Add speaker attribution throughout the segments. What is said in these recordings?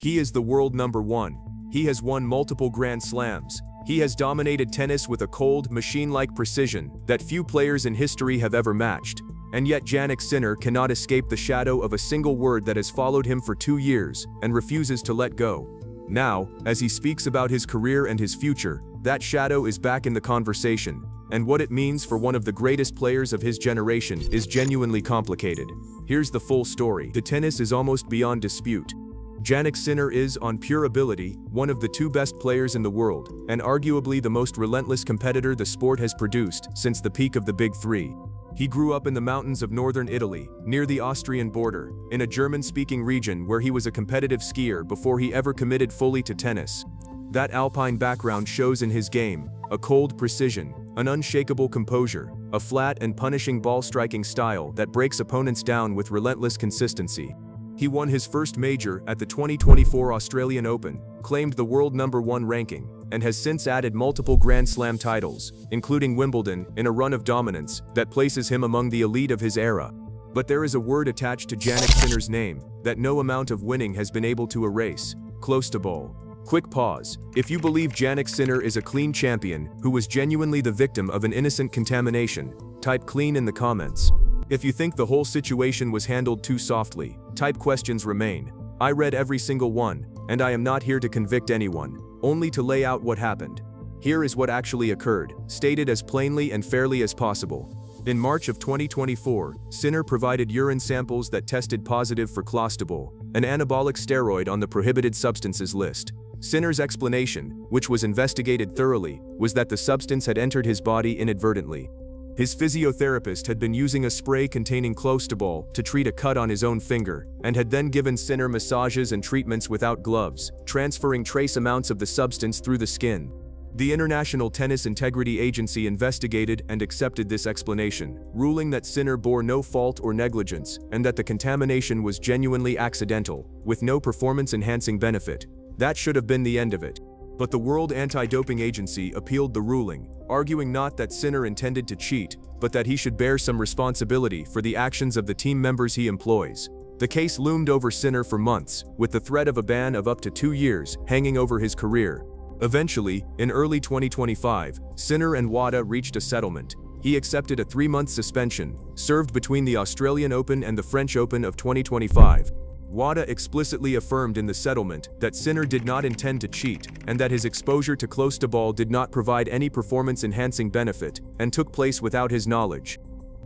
Speaker 1: He is the world number one. He has won multiple Grand Slams. He has dominated tennis with a cold, machine-like precision that few players in history have ever matched. And yet Jannik Sinner cannot escape the shadow of a single word that has followed him for 2 years and refuses to let go. Now, as he speaks about his career and his future, that shadow is back in the conversation, and what it means for one of the greatest players of his generation is genuinely complicated. Here's the full story. The tennis is almost beyond dispute. Jannik Sinner is, on pure ability, one of the 2 best players in the world, and arguably the most relentless competitor the sport has produced since the peak of the Big Three. He grew up in the mountains of northern Italy, near the Austrian border, in a German-speaking region where he was a competitive skier before he ever committed fully to tennis. That alpine background shows in his game, a cold precision, an unshakable composure, a flat and punishing ball-striking style that breaks opponents down with relentless consistency. He won his first major at the 2024 Australian Open, claimed the world number 1 ranking, and has since added multiple Grand Slam titles, including Wimbledon, in a run of dominance that places him among the elite of his era. But there is a word attached to Jannik Sinner's name that no amount of winning has been able to erase: close-to-ball. Quick pause. If you believe Jannik Sinner is a clean champion who was genuinely the victim of an innocent contamination, type clean in the comments. If you think the whole situation was handled too softly, type questions remain. I read every single one, and I am not here to convict anyone, only to lay out what happened. Here is what actually occurred, stated as plainly and fairly as possible. In March of 2024, Sinner provided urine samples that tested positive for clostebol, an anabolic steroid on the prohibited substances list. Sinner's explanation, which was investigated thoroughly, was that the substance had entered his body inadvertently. His physiotherapist had been using a spray containing clostebol to treat a cut on his own finger, and had then given Sinner massages and treatments without gloves, transferring trace amounts of the substance through the skin. The International Tennis Integrity Agency investigated and accepted this explanation, ruling that Sinner bore no fault or negligence, and that the contamination was genuinely accidental, with no performance-enhancing benefit. That should have been the end of it. But the World Anti-Doping Agency appealed the ruling, arguing not that Sinner intended to cheat, but that he should bear some responsibility for the actions of the team members he employs. The case loomed over Sinner for months, with the threat of a ban of up to 2 years hanging over his career. Eventually, in early 2025, Sinner and WADA reached a settlement. He accepted a 3-month suspension, served between the Australian Open and the French Open of 2025. WADA explicitly affirmed in the settlement that Sinner did not intend to cheat, and that his exposure to clostebol did not provide any performance-enhancing benefit, and took place without his knowledge.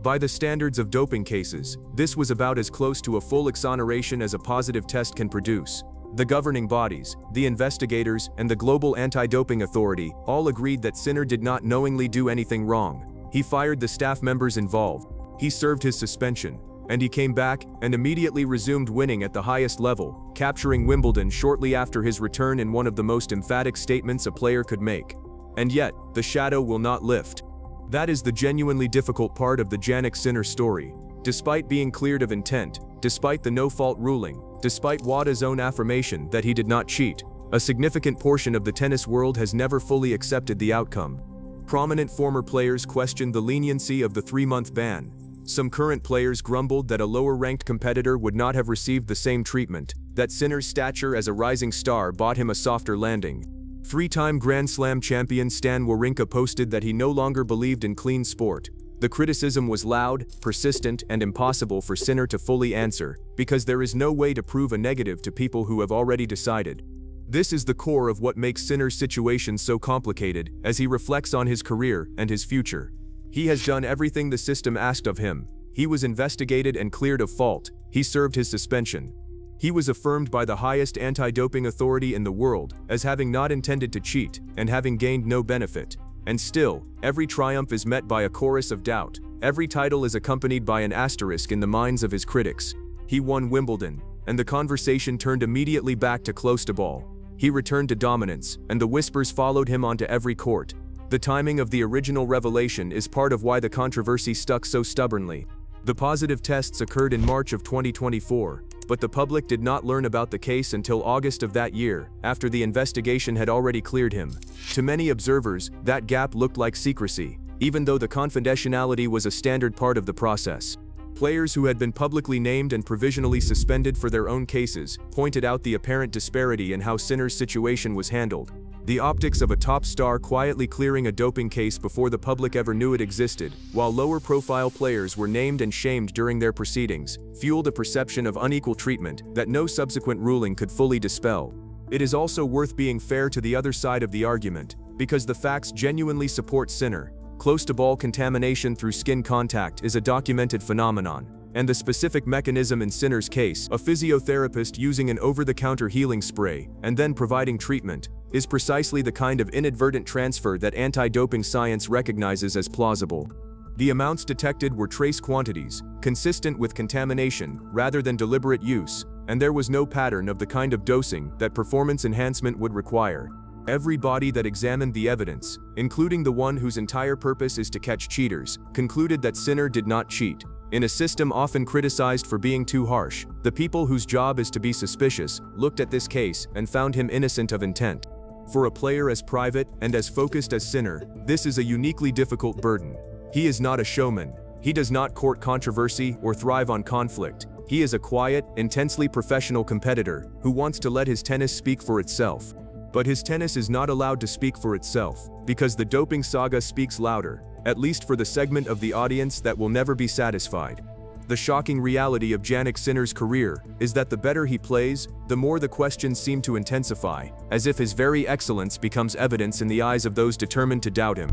Speaker 1: By the standards of doping cases, this was about as close to a full exoneration as a positive test can produce. The governing bodies, the investigators, and the Global Anti-Doping Authority all agreed that Sinner did not knowingly do anything wrong. He fired the staff members involved. He served his suspension. And he came back and immediately resumed winning at the highest level, capturing Wimbledon shortly after his return in one of the most emphatic statements a player could make. And yet, the shadow will not lift. That is the genuinely difficult part of the Jannik Sinner story. Despite being cleared of intent, despite the no-fault ruling, despite WADA's own affirmation that he did not cheat, a significant portion of the tennis world has never fully accepted the outcome. Prominent former players questioned the leniency of the 3-month ban. Some current players grumbled that a lower-ranked competitor would not have received the same treatment, that Sinner's stature as a rising star bought him a softer landing. 3-time Grand Slam champion Stan Wawrinka posted that he no longer believed in clean sport. The criticism was loud, persistent, and impossible for Sinner to fully answer, because there is no way to prove a negative to people who have already decided. This is the core of what makes Sinner's situation so complicated, as he reflects on his career and his future. He has done everything the system asked of him. He was investigated and cleared of fault. He served his suspension. He was affirmed by the highest anti-doping authority in the world as having not intended to cheat and having gained no benefit. And still, every triumph is met by a chorus of doubt. Every title is accompanied by an asterisk in the minds of his critics. He won Wimbledon, and the conversation turned immediately back to clostebol. He returned to dominance, and the whispers followed him onto every court. The timing of the original revelation is part of why the controversy stuck so stubbornly. The positive tests occurred in March of 2024, but the public did not learn about the case until August of that year, after the investigation had already cleared him. To many observers, that gap looked like secrecy, even though the confidentiality was a standard part of the process. Players who had been publicly named and provisionally suspended for their own cases pointed out the apparent disparity in how Sinner's situation was handled. The optics of a top star quietly clearing a doping case before the public ever knew it existed, while lower-profile players were named and shamed during their proceedings, fueled a perception of unequal treatment that no subsequent ruling could fully dispel. It is also worth being fair to the other side of the argument, because the facts genuinely support Sinner. Close-to-ball contamination through skin contact is a documented phenomenon, and the specific mechanism in Sinner's case, a physiotherapist using an over-the-counter healing spray and then providing treatment, is precisely the kind of inadvertent transfer that anti-doping science recognizes as plausible. The amounts detected were trace quantities, consistent with contamination rather than deliberate use, and there was no pattern of the kind of dosing that performance enhancement would require. Every body that examined the evidence, including the one whose entire purpose is to catch cheaters, concluded that Sinner did not cheat. In a system often criticized for being too harsh, the people whose job is to be suspicious looked at this case and found him innocent of intent. For a player as private and as focused as Sinner, this is a uniquely difficult burden. He is not a showman. He does not court controversy or thrive on conflict. He is a quiet, intensely professional competitor who wants to let his tennis speak for itself. But his tennis is not allowed to speak for itself, because the doping saga speaks louder, at least for the segment of the audience that will never be satisfied. The shocking reality of Jannik Sinner's career is that the better he plays, the more the questions seem to intensify, as if his very excellence becomes evidence in the eyes of those determined to doubt him.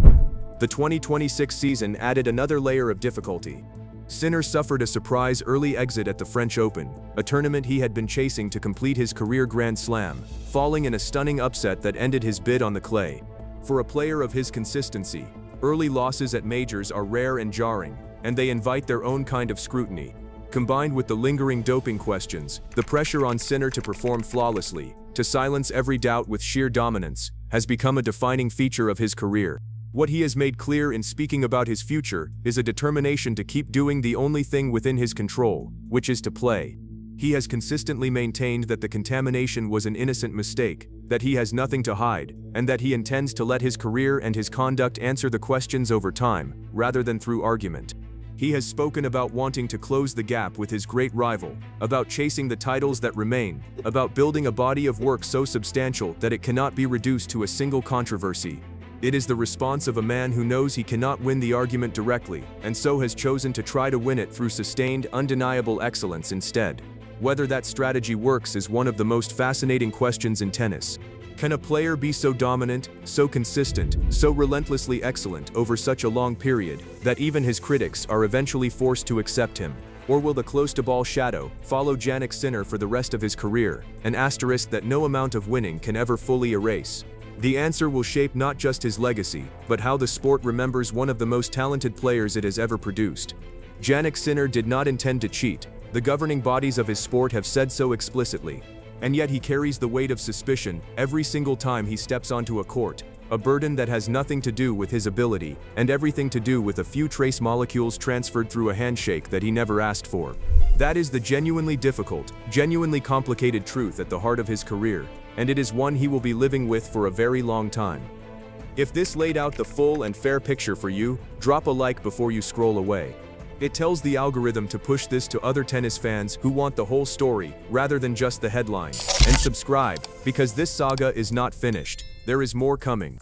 Speaker 1: The 2026 season added another layer of difficulty. Sinner suffered a surprise early exit at the French Open, a tournament he had been chasing to complete his career Grand Slam, falling in a stunning upset that ended his bid on the clay. For a player of his consistency, early losses at majors are rare and jarring, and they invite their own kind of scrutiny. Combined with the lingering doping questions, the pressure on Sinner to perform flawlessly, to silence every doubt with sheer dominance, has become a defining feature of his career. What he has made clear in speaking about his future is a determination to keep doing the only thing within his control, which is to play. He has consistently maintained that the contamination was an innocent mistake, that he has nothing to hide, and that he intends to let his career and his conduct answer the questions over time, rather than through argument. He has spoken about wanting to close the gap with his great rival, about chasing the titles that remain, about building a body of work so substantial that it cannot be reduced to a single controversy. It is the response of a man who knows he cannot win the argument directly, and so has chosen to try to win it through sustained, undeniable excellence instead. Whether that strategy works is one of the most fascinating questions in tennis. Can a player be so dominant, so consistent, so relentlessly excellent over such a long period, that even his critics are eventually forced to accept him? Or will the close-to-ball shadow follow Jannik Sinner for the rest of his career, an asterisk that no amount of winning can ever fully erase? The answer will shape not just his legacy, but how the sport remembers one of the most talented players it has ever produced. Jannik Sinner did not intend to cheat. The governing bodies of his sport have said so explicitly. And yet he carries the weight of suspicion every single time he steps onto a court, a burden that has nothing to do with his ability, and everything to do with a few trace molecules transferred through a handshake that he never asked for. That is the genuinely difficult, genuinely complicated truth at the heart of his career, and it is one he will be living with for a very long time. If this laid out the full and fair picture for you, drop a like before you scroll away. It tells the algorithm to push this to other tennis fans who want the whole story, rather than just the headline. And subscribe, because this saga is not finished. There is more coming.